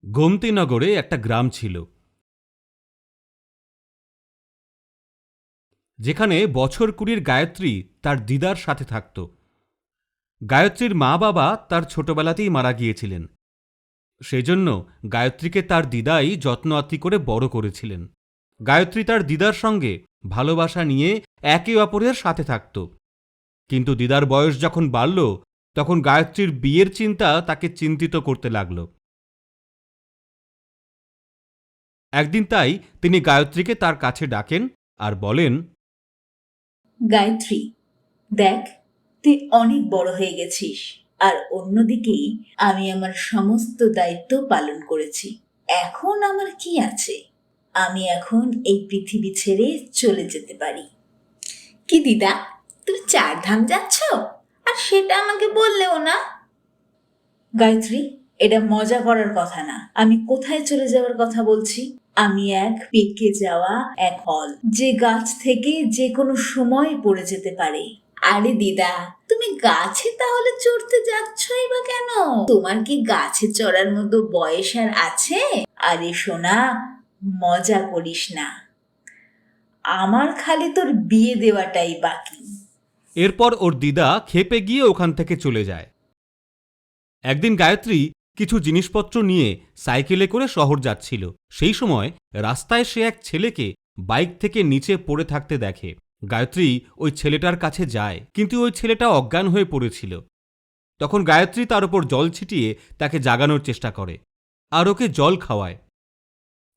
গোমতীনগরে একটা গ্রাম ছিল, যেখানে বছর ২০ গায়ত্রী তার দিদার সাথে থাকত। গায়ত্রীর মা বাবা তার ছোটবেলাতেই মারা গিয়েছিলেন, সেজন্য গায়ত্রীকে তার দিদাই যত্ন আত্তি করে বড় করেছিলেন। গায়ত্রী তার দিদার সঙ্গে ভালোবাসা নিয়ে একে অপরের সাথে থাকত, কিন্তু দিদার বয়স যখন বাড়ল তখন গায়ত্রীর বিয়ের চিন্তা তাকে চিন্তিত করতে লাগল। একদিন তাই তিনি গায়ত্রীকে তার কাছে ডাকেন আর বলেন, গায়ত্রী, দেখ, তুই অনেক বড় হয়ে গেছিস, আর অন্যদিকে আমি আমার সমস্ত দায়িত্ব পালন করেছি। এখন আমার কি আছে? আমি এখন এই পৃথিবী ছেড়ে চলে যেতে পারি। কি দিদা, তুমি ৪ ধাম যাচ্ছ, আর সেটা আমাকে বললেও না? গায়ত্রী, এটা মজা করার কথা না। আমি কোথায় চলে যাওয়ার কথা বলছি? আমি এক পেকে যাওয়া এক ফল, যে গাছ থেকে যে কোনো সময় পড়ে যেতে পারে। আরে দিদা, তুমি গাছে তাহলে চড়তে যাচ্ছই বা কেন? তোমার কি গাছে চড়ার মতো বয়স আর আছে? আরে সোনা, মজা করিস না। আমার খালি তোর বিয়ে দেওয়াটাই বাকি। এরপর ওর দিদা খেপে গিয়ে ওখান থেকে চলে যায়। একদিন গায়ত্রী কিছু জিনিসপত্র নিয়ে সাইকেলে করে শহর যাচ্ছিল। সেই সময় রাস্তায় সে এক ছেলেকে বাইক থেকে নিচে পড়ে থাকতে দেখে। গায়ত্রী ওই ছেলেটার কাছে যায়, কিন্তু ওই ছেলেটা অজ্ঞান হয়ে পড়েছিল। তখন গায়ত্রী তার উপর জল ছিটিয়ে তাকে জাগানোর চেষ্টা করে আর ওকে জল খাওয়ায়।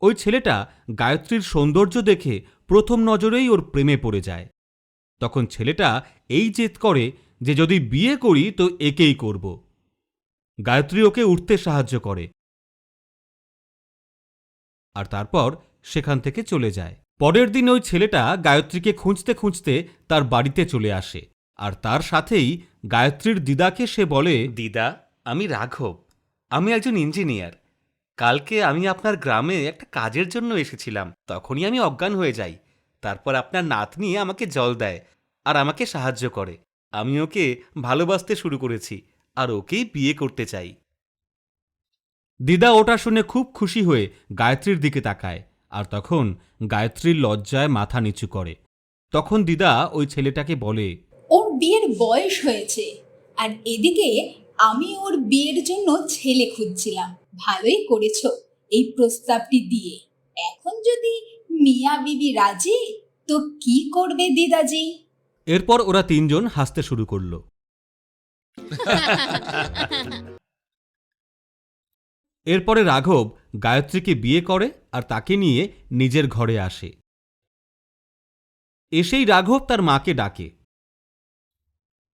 ওই ছেলেটা গায়ত্রীর সৌন্দর্য দেখে প্রথম নজরেই ওর প্রেমে পড়ে যায়। তখন ছেলেটা এই জেদ করে যে যদি বিয়ে করি তো একেই করব। গায়ত্রী ওকে উঠতে সাহায্য করে আর তারপর সেখান থেকে চলে যায়। পরের দিন ওই ছেলেটা গায়ত্রীকে খুঁজতে খুঁজতে তার বাড়িতে চলে আসে, আর তার সাথেই গায়ত্রীর দিদাকে সে বলে, দিদা, আমি রাঘব, আমি একজন ইঞ্জিনিয়ার। কালকে আমি আপনার গ্রামে একটা কাজের জন্য এসেছিলাম, তখনই আমি অজ্ঞান হয়ে যাই। তারপর আপনার নাতনি আমাকে জল দেয় আর আমাকে সাহায্য করে। আমি ওকে ভালোবাসতে শুরু করেছি আর ওকেই বিয়ে করতে চাই। দিদা ওটা শুনে খুব খুশি হয়ে গায়ত্রীর দিকে তাকায়, আর তখন গায়ত্রীর লজ্জায় মাথা নিচু করে। তখন দিদা ওই ছেলেটাকে বলে, ওর বিয়ের বয়স হয়েছে, আর এদিকে আমি ওর বিয়ের জন্য ছেলে খুঁজছিলাম। ভালোই করেছো এই প্রস্তাবটি দিয়ে। এখন যদি মিয়া বিবি রাজি, তো কি করবে দিদাজি? এরপর ওরা তিনজন হাসতে শুরু করল। এরপরে রাঘব গায়ত্রীকে বিয়ে করে আর তাকে নিয়ে নিজের ঘরে আসে। এসেই রাঘব তার মাকে ডাকে,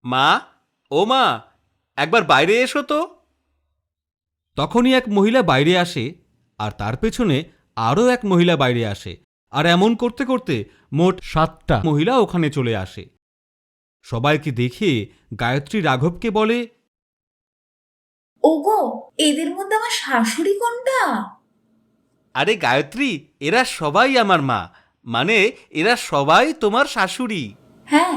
মা, ও মা, একবার বাইরে এসো তো। তখনই এক মহিলা বাইরে আসে, আর তার পেছনে আরও এক মহিলা বাইরে আসে, আর এমন করতে করতে মোট 7টা মহিলা ওখানে চলে আসে। সবাইকে দেখে গায়ত্রী রাঘবকে বলে, ওগো, এদের মধ্যে আমার শাশুড়ি কোনটা? আরে গায়ত্রী, এরা সবাই আমার মা, মানে এরা সবাই তোমার শাশুড়ি। হ্যাঁ।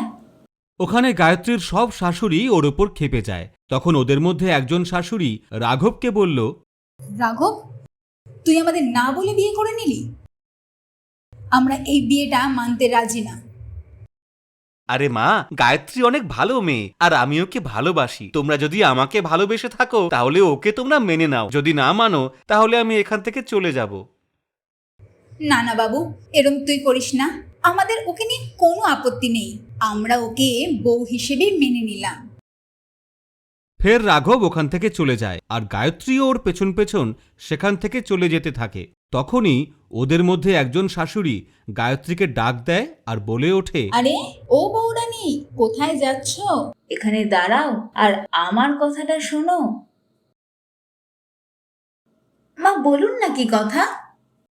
ওখানে গায়ত্রীর সব শাশুড়ি ওর ওপর খেপে যায়। তখন ওদের মধ্যে একজন শাশুড়ি রাঘবকে বলল, রাঘব, তুই আমাদের না বলে বিয়ে করে নিলি? আমরা এই বিয়েটা মানতে রাজি না। আরে মা, গায়ত্রী অনেক ভালো মেয়ে আর আমি ওকে ভালোবাসি। তোমরা যদি আমাকে ভালোবেসে থাকো তাহলে ওকে তোমরা মেনে নাও, যদি না মানো তাহলে আমি এখান থেকে চলে যাব। না না বাবু, এরম তুই করিস না। আমাদের ওকে নিয়ে কোনো আপত্তি নেই, আমরা ওকে বউ হিসেবে মেনে নিলাম। ফের রাঘব ওখান থেকে চলে যায়, আর গায়ত্রীও ওর পেছন পেছন সেখান থেকে চলে যেতে থাকে। তখনই ওদের মধ্যে একজন শাশুড়ি গায়ত্রীকে ডাক দেয় আর বলে ওঠে, আরে ও বউরানী, কোথায় যাচ্ছ? এখানে দাঁড়াও আর আমার কথাটা শোনো। মা, বলুন না কি কথা?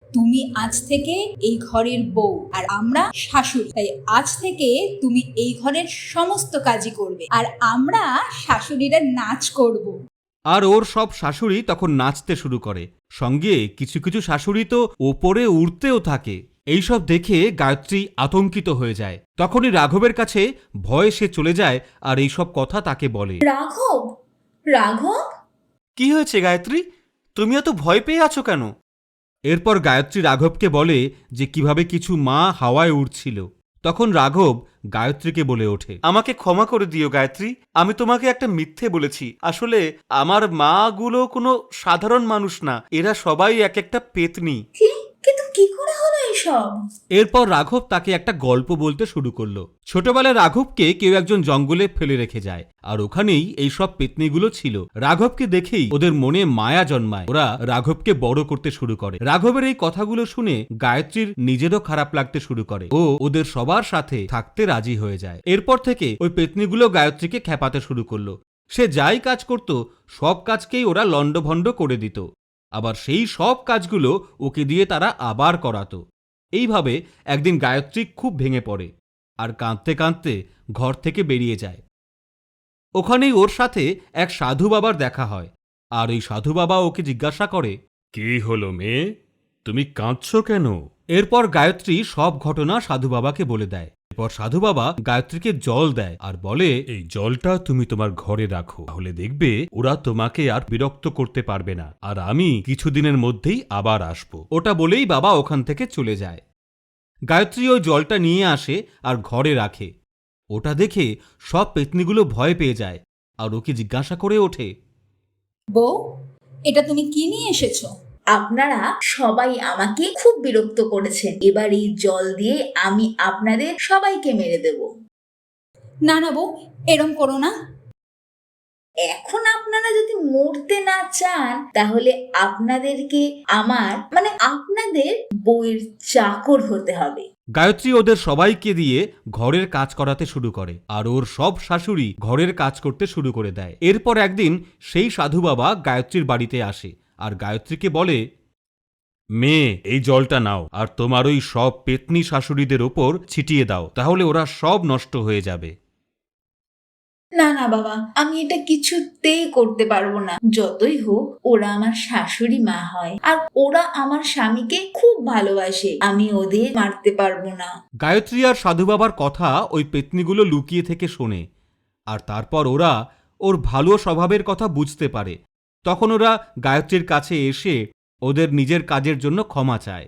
তুমি আজ থেকে এই ঘরের বউ আর আমরা শাশুড়ি, তাই আজ থেকে তুমি এই ঘরের সমস্ত কাজই করবে, আর আমরা শাশুড়িরা নাচ করব। আর ওর সব শাশুড়ি তখন নাচতে শুরু করে। সঙ্গে কিছু কিছু শাশুড়ি তো ওপরে উড়তেও থাকে। এইসব দেখে গায়ত্রী আতঙ্কিত হয়ে যায়। তখনই রাঘবের কাছে ভয়ে সে চলে যায় আর এইসব কথা তাকে বলে। রাঘব, রাঘব, কি হয়েছে গায়ত্রী? তুমি এত ভয় পেয়ে আছো কেন? এরপর গায়ত্রী রাঘবকে বলে যে কিভাবে কিছু মা হাওয়ায় উড়ছিল। তখন রাঘব গায়ত্রীকে বলে ওঠে, আমাকে ক্ষমা করে দিও গায়ত্রী, আমি তোমাকে একটা মিথ্যে বলেছি। আসলে আমার মাগুলো কোনো সাধারণ মানুষ না, এরা সবাই এক একটা পেতনি। কিন্তু কি করে হলো এসব? এরপর রাঘব তাকে একটা গল্প বলতে শুরু করলো। ছোটবেলায় রাঘবকে কেউ একজন জঙ্গলে ফেলে রেখে যায়, আর ওখানেই এই সব পেতনিগুলো ছিল। রাঘবকে দেখেই ওদের মনে মায়া জন্মায়, ওরা রাঘবকে বড় করতে শুরু করে। রাঘবের এই কথাগুলো শুনে গায়ত্রীর নিজেরও খারাপ লাগতে শুরু করে, ও ওদের সবার সাথে থাকতে রাজি হয়ে যায়। এরপর থেকে ওই পেতনিগুলো গায়ত্রীকে খেপাতে শুরু করলো। সে যাই কাজ করত সব কাজকেই ওরা লণ্ডভণ্ড করে দিত, আবার সেই সব কাজগুলো ওকে দিয়ে তারা আবার করাতো। এইভাবে একদিন গায়ত্রী খুব ভেঙে পড়ে আর কাঁদতে কাঁদতে ঘর থেকে বেরিয়ে যায়। ওখানেই ওর সাথে এক সাধু বাবার দেখা হয়, আর ওই সাধু বাবা ওকে জিজ্ঞাসা করে, কি হলো মেয়ে, তুমি কাঁদছ কেন? এরপর গায়ত্রী সব ঘটনা সাধু বাবাকে বলে দেয়। এরপর সাধু বাবা গায়ত্রীকে জল দেয় আর বলে, এই জলটা তুমি তোমার ঘরে রাখো, তাহলে দেখবে ওরা তোমাকে আর বিরক্ত করতে পারবে না, আর আমি কিছুদিনের মধ্যেই আবার আসব। ওটা বলেই বাবা ওখান থেকে চলে যায়। গায়ত্রী ওই জলটা নিয়ে আসে আর ঘরে রাখে। ওটা দেখে সব পেতনিগুলো ভয় পেয়ে যায় আর ওকে জিজ্ঞাসা করে ওঠে, বউ, এটা তুমি কি নিয়ে এসেছো? আপনারা সবাই আমাকে খুব বিরক্ত করেছেন, এবার এই জল দিয়ে আমি আপনাদের সবাইকে মেরে দেব। না না বউ, এরম করো না। এখন আপনারা যদি মরতে না চান তাহলে আপনাদেরকে আপনাদের বউয়ের চাকর হতে হবে। গায়ত্রী ওদের সবাইকে দিয়ে ঘরের কাজ করাতে শুরু করে, আর ওর সব শাশুড়ি ঘরের কাজ করতে শুরু করে দেয়। এরপর একদিন সেই সাধু বাবা গায়ত্রীর বাড়িতে আসে আর গায়ত্রীকে বলে, মেয়ে, এই জলটা নাও আর তোমার ওই সব পেতনি শাশুড়িদের ওপর ছিটিয়ে দাও, তাহলে ওরা সব নষ্ট হয়ে যাবে। না না বাবা, আমি এটা কিছুতেই করতে পারবো না। যতই হোক ওরা আমার শাশুড়ি মা হয়, আর ওরা আমার স্বামীকে খুব ভালোবাসে, আমি ওদের মারতে পারবো না। গায়ত্রী আর সাধু বাবার কথা ওই পেতনিগুলো লুকিয়ে থেকে শোনে, আর তারপর ওরা ওর ভালো স্বভাবের কথা বুঝতে পারে। তখন ওরা গায়ত্রীর কাছে এসে ওদের নিজের কাজের জন্য ক্ষমা চায়।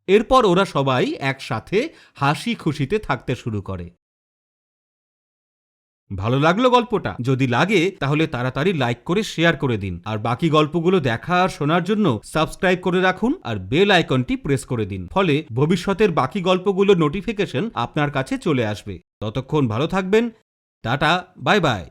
এরপর ওরা সবাই একসাথে হাসি খুশিতে থাকতে শুরু করে। ভালো লাগলো গল্পটা? যদি লাগে তাহলে তাড়াতাড়ি লাইক করে শেয়ার করে দিন, আর বাকি গল্পগুলো দেখা আর শোনার জন্য সাবস্ক্রাইব করে রাখুন আর বেল আইকনটি প্রেস করে দিন, ফলে ভবিষ্যতের বাকি গল্পগুলোর নোটিফিকেশন আপনার কাছে চলে আসবে। ততক্ষণ ভালো থাকবেন। Tata, bye bye.